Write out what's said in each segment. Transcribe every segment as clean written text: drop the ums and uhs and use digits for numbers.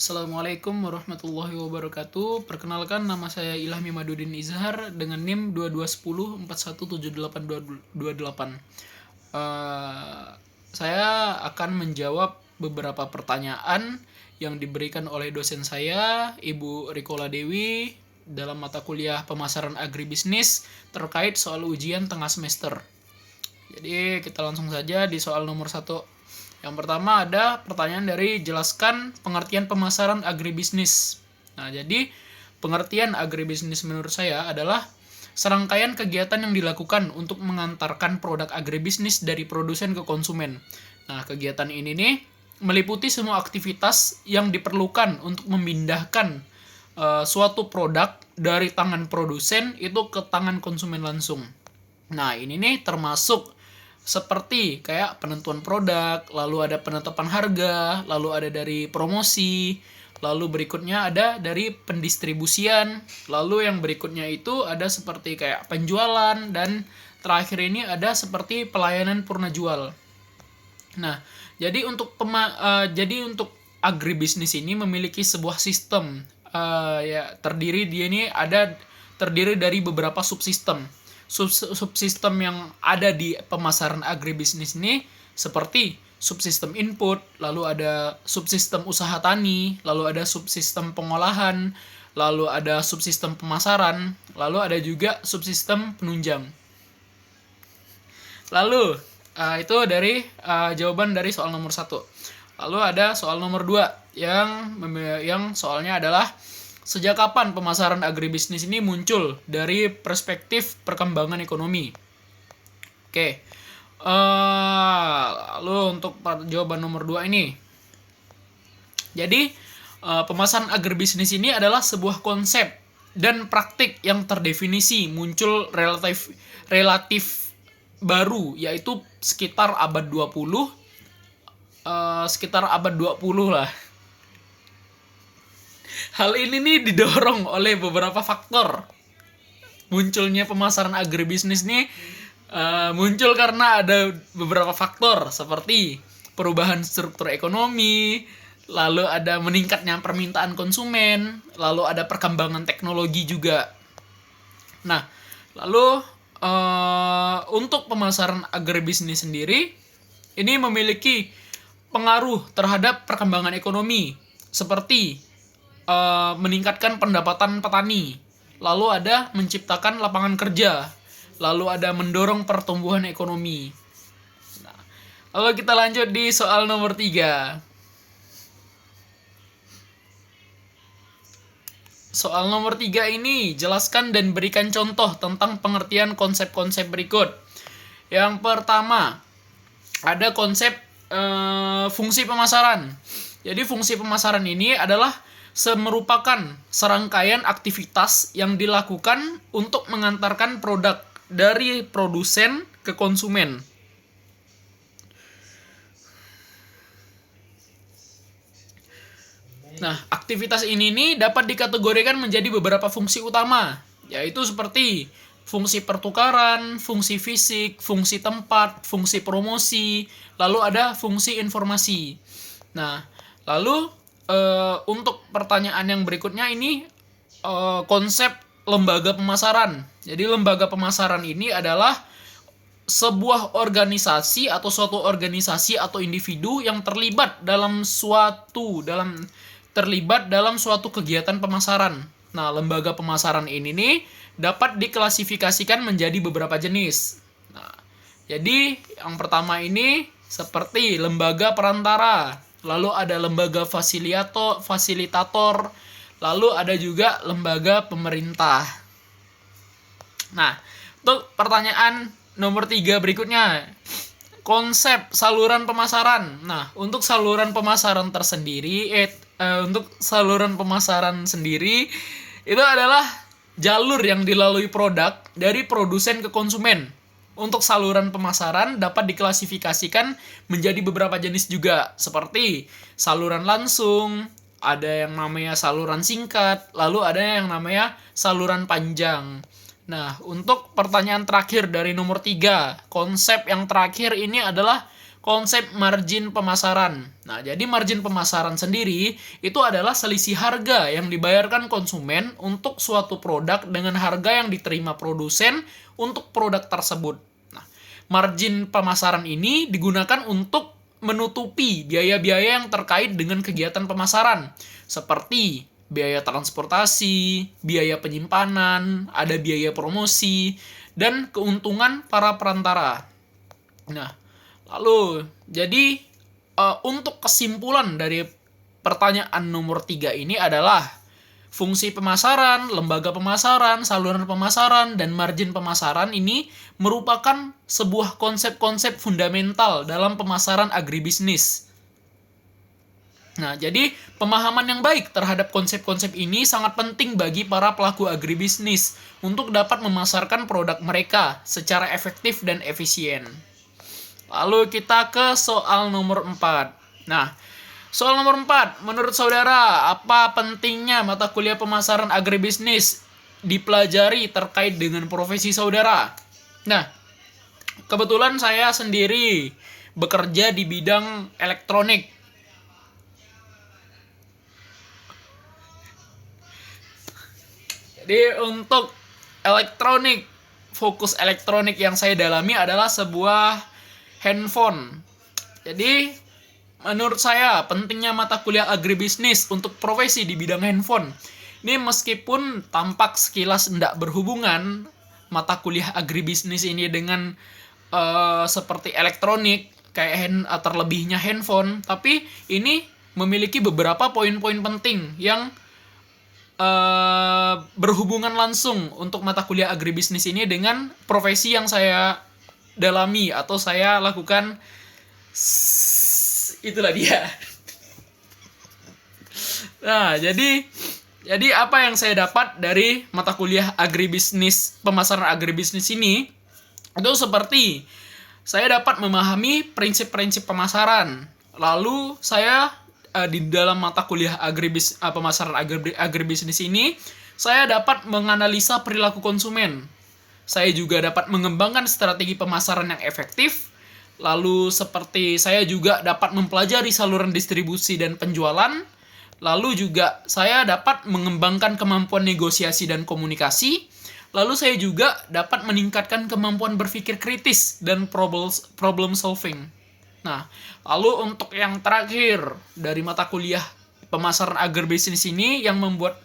Assalamualaikum warahmatullahi wabarakatuh. Perkenalkan, nama saya Ilhami Madudin Izhar dengan NIM 2210417828. Saya akan menjawab beberapa pertanyaan yang diberikan oleh dosen saya, Ibu Rikola Dewi, dalam mata kuliah pemasaran agribisnis terkait soal ujian tengah semester. Jadi kita langsung saja di soal nomor 1. Yang pertama ada pertanyaan dari jelaskan pengertian pemasaran agribisnis. Nah, jadi pengertian agribisnis menurut saya adalah serangkaian kegiatan yang dilakukan untuk mengantarkan produk agribisnis dari produsen ke konsumen. Nah, kegiatan ini nih meliputi semua aktivitas yang diperlukan untuk memindahkan suatu produk dari tangan produsen itu ke tangan konsumen langsung. Nah, ini nih termasuk seperti kayak penentuan produk, lalu ada penetapan harga, lalu ada dari promosi, lalu berikutnya ada dari pendistribusian, lalu yang berikutnya itu ada seperti kayak penjualan, dan terakhir ini ada seperti pelayanan purna jual. Nah, jadi untuk agribisnis ini memiliki sebuah sistem, terdiri dari beberapa subsistem. Subsistem yang ada di pemasaran agribisnis ini seperti subsistem input, lalu ada subsistem usaha tani, lalu ada subsistem pengolahan, lalu ada subsistem pemasaran, lalu ada juga subsistem penunjang. Lalu itu dari jawaban dari soal nomor 1. Lalu ada soal nomor 2 yang soalnya adalah sejak kapan pemasaran agribisnis ini muncul dari perspektif perkembangan ekonomi? Oke. Lalu untuk jawaban nomor 2 ini. Jadi, pemasaran agribisnis ini adalah sebuah konsep dan praktik yang terdefinisi muncul relatif baru, yaitu sekitar abad 20. Sekitar abad 20 lah. Hal ini nih didorong oleh beberapa faktor. Munculnya pemasaran agribisnis nih muncul karena ada beberapa faktor seperti perubahan struktur ekonomi, lalu ada meningkatnya permintaan konsumen, lalu ada perkembangan teknologi juga. Nah, lalu untuk pemasaran agribisnis sendiri ini memiliki pengaruh terhadap perkembangan ekonomi seperti meningkatkan pendapatan petani, lalu ada menciptakan lapangan kerja, lalu ada mendorong pertumbuhan ekonomi. Nah, lalu kita lanjut di soal nomor 3. Soal nomor 3 ini jelaskan dan berikan contoh tentang pengertian konsep-konsep berikut. Yang pertama ada konsep fungsi pemasaran. Jadi fungsi pemasaran ini adalah merupakan serangkaian aktivitas yang dilakukan untuk mengantarkan produk dari produsen ke konsumen. Nah, aktivitas ini nih dapat dikategorikan menjadi beberapa fungsi utama, yaitu seperti fungsi pertukaran, fungsi fisik, fungsi tempat, fungsi promosi, lalu ada fungsi informasi. Nah, lalu untuk pertanyaan yang berikutnya ini konsep lembaga pemasaran. Jadi lembaga pemasaran ini adalah sebuah organisasi atau suatu organisasi atau individu yang terlibat dalam suatu kegiatan pemasaran. Nah, lembaga pemasaran ini nih dapat diklasifikasikan menjadi beberapa jenis. Nah, jadi yang pertama ini seperti lembaga perantara, lalu ada lembaga fasilitator, lalu ada juga lembaga pemerintah. Nah, untuk pertanyaan nomor 3 berikutnya, konsep saluran pemasaran. Nah, untuk saluran pemasaran sendiri itu adalah jalur yang dilalui produk dari produsen ke konsumen. Untuk saluran pemasaran dapat diklasifikasikan menjadi beberapa jenis juga, seperti saluran langsung, ada yang namanya saluran singkat, lalu ada yang namanya saluran panjang. Nah, untuk pertanyaan terakhir dari nomor 3, konsep yang terakhir ini adalah konsep margin pemasaran. Nah, jadi margin pemasaran sendiri itu adalah selisih harga yang dibayarkan konsumen untuk suatu produk dengan harga yang diterima produsen untuk produk tersebut. Nah, margin pemasaran ini digunakan untuk menutupi biaya-biaya yang terkait dengan kegiatan pemasaran, seperti biaya transportasi, biaya penyimpanan, ada biaya promosi, dan keuntungan para perantara. Nah, lalu, jadi untuk kesimpulan dari pertanyaan nomor 3 ini adalah fungsi pemasaran, lembaga pemasaran, saluran pemasaran, dan margin pemasaran ini merupakan sebuah konsep-konsep fundamental dalam pemasaran agribisnis. Nah, jadi pemahaman yang baik terhadap konsep-konsep ini sangat penting bagi para pelaku agribisnis untuk dapat memasarkan produk mereka secara efektif dan efisien. Lalu kita ke soal nomor 4. Nah, soal nomor 4, menurut saudara, apa pentingnya mata kuliah pemasaran agribisnis dipelajari terkait dengan profesi saudara? Nah, kebetulan saya sendiri bekerja di bidang elektronik. Jadi untuk elektronik, fokus elektronik yang saya dalami adalah sebuah handphone. Jadi menurut saya pentingnya mata kuliah agribisnis untuk profesi di bidang handphone. Ini meskipun tampak sekilas tidak berhubungan mata kuliah agribisnis ini dengan seperti elektronik kayak terlebihnya handphone, tapi ini memiliki beberapa poin-poin penting yang berhubungan langsung untuk mata kuliah agribisnis ini dengan profesi yang saya dalami atau saya lakukan. Itulah dia. Nah, jadi apa yang saya dapat dari mata kuliah agribisnis, pemasaran agribisnis ini itu seperti saya dapat memahami prinsip-prinsip pemasaran. Lalu saya di dalam mata kuliah pemasaran agribisnis ini, saya dapat menganalisa perilaku konsumen. Saya juga dapat mengembangkan strategi pemasaran yang efektif. Lalu seperti saya juga dapat mempelajari saluran distribusi dan penjualan. Lalu juga saya dapat mengembangkan kemampuan negosiasi dan komunikasi. Lalu saya juga dapat meningkatkan kemampuan berpikir kritis dan problem solving. Nah, lalu untuk yang terakhir dari mata kuliah pemasaran agribisnis ini yang membuat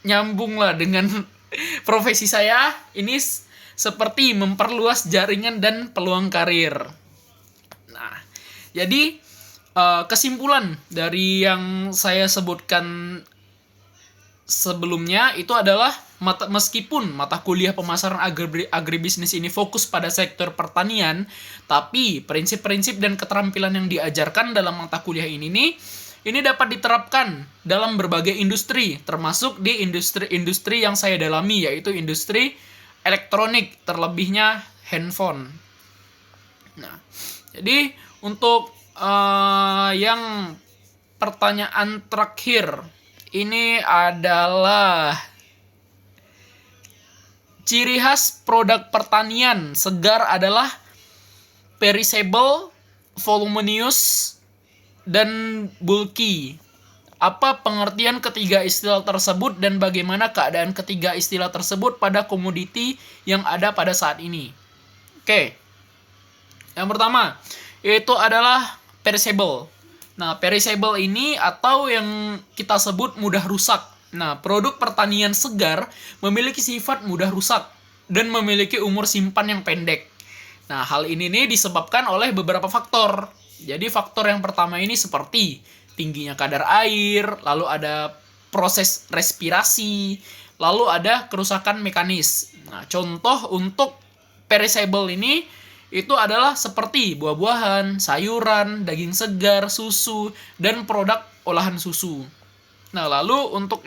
nyambung lah dengan profesi saya ini seperti memperluas jaringan dan peluang karir. Nah, jadi kesimpulan dari yang saya sebutkan sebelumnya itu adalah meskipun mata kuliah pemasaran agribisnis ini fokus pada sektor pertanian, tapi prinsip-prinsip dan keterampilan yang diajarkan dalam mata kuliah ini dapat diterapkan dalam berbagai industri, termasuk di industri yang saya dalami, yaitu industri elektronik, terlebihnya handphone. Nah, jadi untuk yang pertanyaan terakhir ini adalah ciri khas produk pertanian segar adalah perishable, voluminous, dan bulky. Apa pengertian ketiga istilah tersebut dan bagaimana keadaan ketiga istilah tersebut pada komoditi yang ada pada saat ini? Oke. Yang pertama, yaitu adalah perishable. Nah, perishable ini atau yang kita sebut mudah rusak. Nah, produk pertanian segar memiliki sifat mudah rusak dan memiliki umur simpan yang pendek. Nah, hal ini disebabkan oleh beberapa faktor. Jadi, faktor yang pertama ini seperti tingginya kadar air, lalu ada proses respirasi, lalu ada kerusakan mekanis. Nah, contoh untuk perishable ini itu adalah seperti buah-buahan, sayuran, daging segar, susu, dan produk olahan susu. Nah, lalu untuk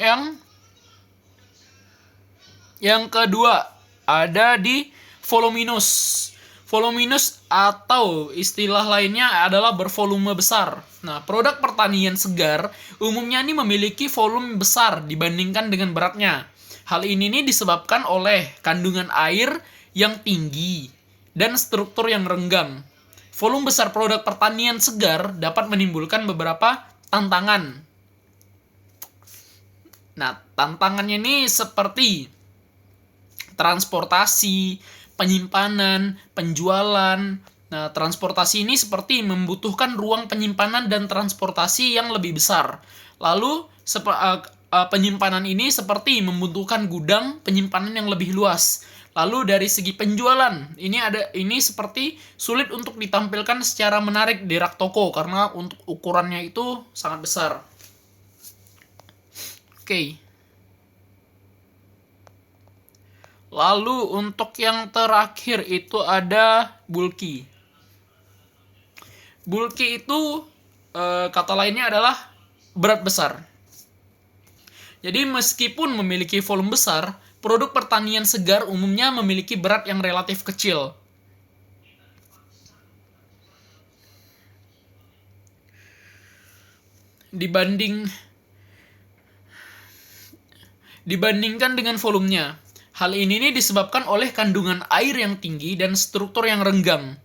yang kedua ada di voluminous. Voluminous atau istilah lainnya adalah bervolume besar. Nah, produk pertanian segar umumnya ini memiliki volume besar dibandingkan dengan beratnya. Hal ini nih disebabkan oleh kandungan air yang tinggi dan struktur yang renggang. Volume besar produk pertanian segar dapat menimbulkan beberapa tantangan. Nah, tantangannya ini seperti transportasi, penyimpanan, penjualan. Nah, transportasi ini seperti membutuhkan ruang penyimpanan dan transportasi yang lebih besar. Lalu, penyimpanan ini seperti membutuhkan gudang penyimpanan yang lebih luas. Lalu dari segi penjualan, ini seperti sulit untuk ditampilkan secara menarik di rak toko karena untuk ukurannya itu sangat besar. Oke. Lalu untuk yang terakhir itu ada bulky. Bulky itu kata lainnya adalah berat besar. Jadi meskipun memiliki volume besar, produk pertanian segar umumnya memiliki berat yang relatif kecil. Dibandingkan dengan volumenya. Hal ini disebabkan oleh kandungan air yang tinggi dan struktur yang renggang.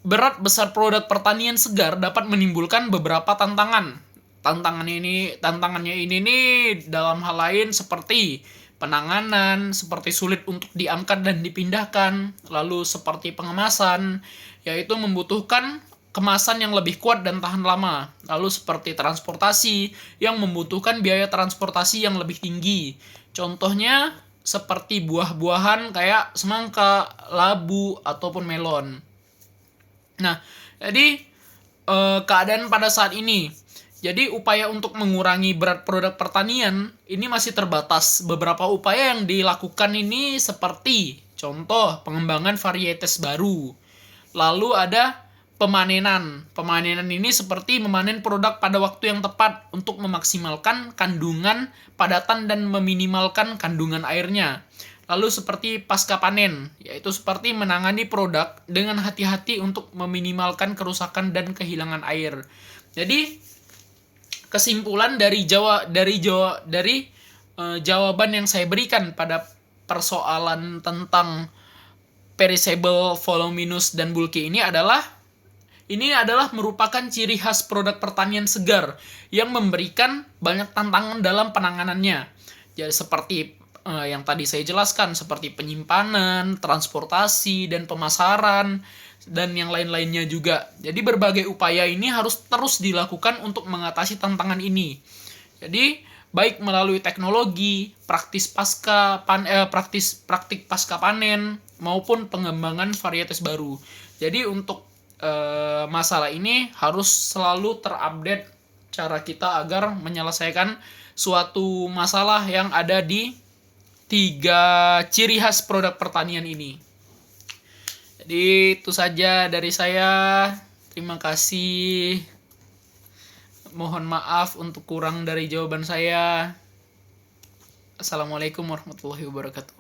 Berat besar produk pertanian segar dapat menimbulkan beberapa tantangan. Tantangannya ini nih dalam hal lain seperti penanganan, seperti sulit untuk diangkat dan dipindahkan, lalu seperti pengemasan, yaitu membutuhkan kemasan yang lebih kuat dan tahan lama, lalu seperti transportasi yang membutuhkan biaya transportasi yang lebih tinggi. Contohnya seperti buah-buahan kayak semangka, labu, ataupun melon. Nah, jadi keadaan pada saat ini. Jadi upaya untuk mengurangi berat produk pertanian ini masih terbatas. Beberapa upaya yang dilakukan ini seperti contoh pengembangan varietes baru. Lalu ada pemanenan. Pemanenan ini seperti memanen produk pada waktu yang tepat untuk memaksimalkan kandungan padatan dan meminimalkan kandungan airnya. Lalu seperti pasca panen, yaitu seperti menangani produk dengan hati-hati untuk meminimalkan kerusakan dan kehilangan air. Jadi kesimpulan dari jawaban yang saya berikan pada persoalan tentang perishable, voluminous, dan bulky ini adalah merupakan ciri khas produk pertanian segar yang memberikan banyak tantangan dalam penanganannya. Jadi seperti yang tadi saya jelaskan, seperti penyimpanan, transportasi, dan pemasaran, dan yang lain-lainnya juga. Jadi berbagai upaya ini harus terus dilakukan untuk mengatasi tantangan ini. Jadi baik melalui teknologi, praktik pasca panen, maupun pengembangan varietes baru. Jadi untuk masalah ini harus selalu terupdate cara kita agar menyelesaikan suatu masalah yang ada di 3 ciri khas produk pertanian ini. Jadi itu saja dari saya. Terima kasih. Mohon maaf untuk kurang dari jawaban saya. Assalamualaikum warahmatullahi wabarakatuh.